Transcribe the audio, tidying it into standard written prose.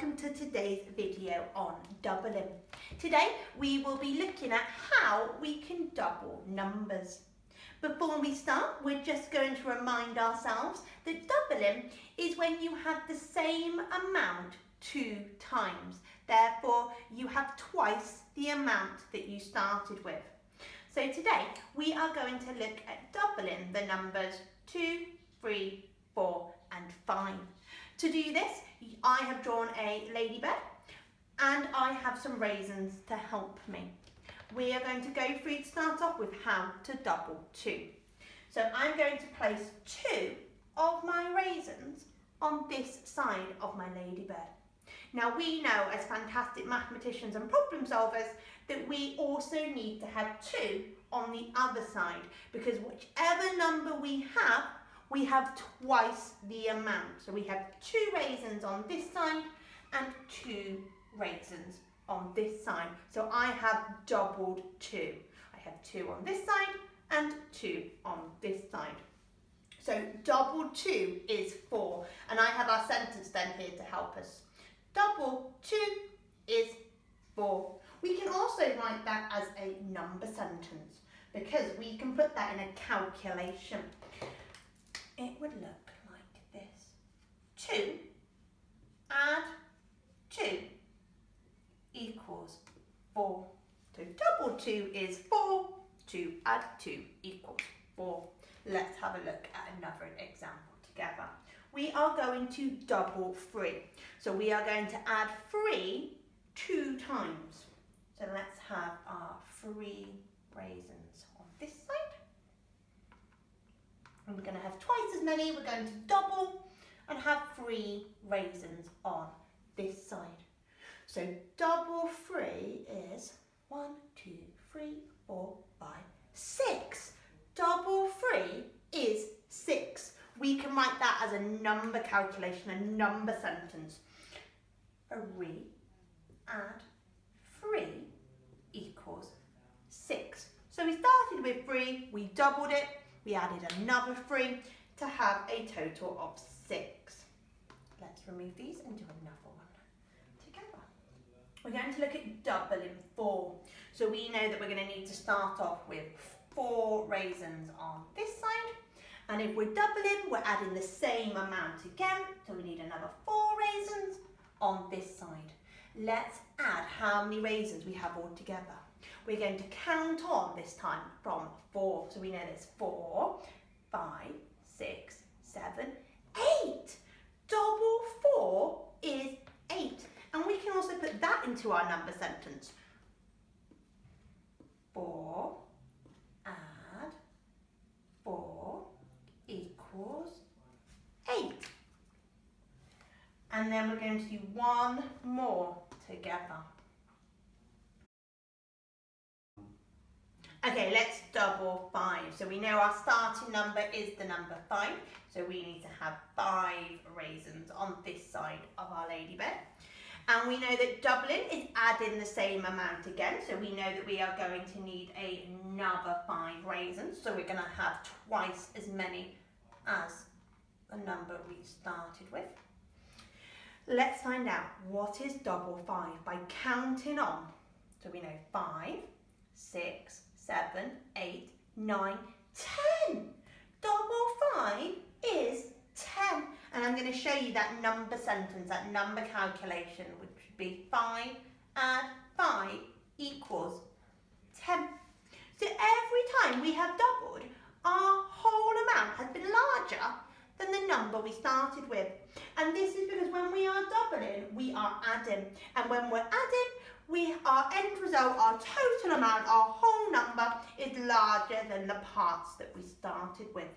welcome to today's video on doubling. Today we will be looking at how we can double numbers. Before we start, we're just going to remind ourselves that doubling is when you have the same amount 2 times. Therefore, you have twice the amount that you started with. So today we are going to look at doubling the numbers 2, 3, 4 and 5. To do this, I have drawn a ladybird and I have some raisins to help me. We are going to go through to start off with how to double 2. So I'm going to place 2 of my raisins on this side of my ladybird. Now we know as fantastic mathematicians and problem solvers that we also need to have 2 on the other side, because whichever number we have twice the amount. So we have 2 raisins on this side and 2 raisins on this side. So I have doubled 2. I have 2 on this side and 2 on this side. So double 2 is 4. And I have our sentence then here to help us. Double 2 is 4. We can also write that as a number sentence because we can put that in a calculation. It would look like this. 2 add 2 equals 4. So double 2 is 4. 2 add 2 equals 4. Let's have a look at another example together. We are going to double 3. So we are going to add 3 2 times. So let's have our 3 raisins on this side. And we're going to have twice as many. We're going to double and have 3 raisins on this side. So double 3 is 1, 2, 3, 4, 5, 6. Double 3 is 6. We can write that as a number calculation, a number sentence. 3 add 3 equals 6. So we started with 3, we doubled it, we added another 3 to have a total of 6. Let's remove these and do another one together. We're going to look at doubling 4. So we know that we're going to need to start off with 4 raisins on this side. And if we're doubling, we're adding the same amount again. So we need another 4 raisins on this side. Let's add how many raisins we have all together. We're going to count on this time from 4. So we know there's 4, 5, 6, 7, 8. Double 4 is 8. And we can also put that into our number sentence. 4 add 4 equals 8. And then we're going to do one more together. Okay, let's double 5. So we know our starting number is the number 5. So we need to have 5 raisins on this side of our ladybird. And we know that doubling is adding the same amount again. So we know that we are going to need another 5 raisins. So we're going to have twice as many as the number we started with. Let's find out what is double 5 by counting on. So we know 5, 6, 7, 8, 9, 10. Double 5 is 10. And I'm going to show you that number sentence, that number calculation, which would be 5 add 5 equals 10. So every time we have doubled, our whole amount has been larger than the number we started with. And this is because when we are doubling, we are adding. And when we're adding, our end result, our total amount, our whole number is larger than the parts that we started with.